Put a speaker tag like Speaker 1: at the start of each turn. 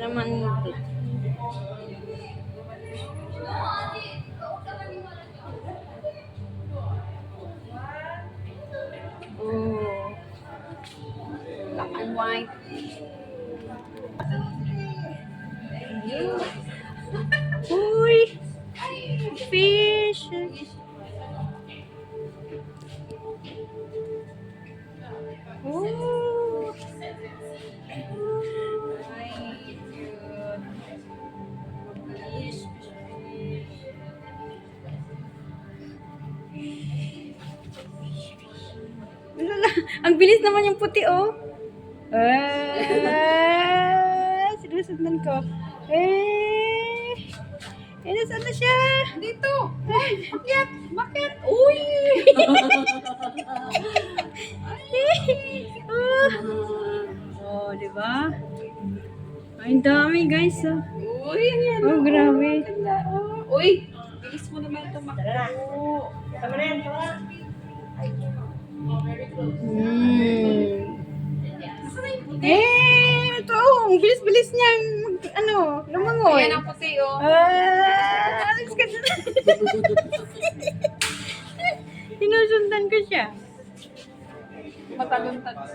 Speaker 1: naman. Oh. Black and white. Uy! Fish! Oh! Wala. Ang bilis naman yung puti, oh. Sinusundan ko. Nasaan na siya?
Speaker 2: Dito! Bakit? Bakit? Uy!
Speaker 1: Oh, di ba? Ay, ang dami, guys. Oh,
Speaker 2: Uy, yan.
Speaker 1: oh grabe.
Speaker 2: Ganda, oh. Uy! Bilis mo naman tumakbo.
Speaker 3: Tama na yan, tama na.
Speaker 1: Ito, ang bilis-bilis niya, lumangoy.
Speaker 2: Ayan ang puti, oh.
Speaker 1: Alis ka dyan. Sinusundan ko siya.
Speaker 2: Matalon-talon.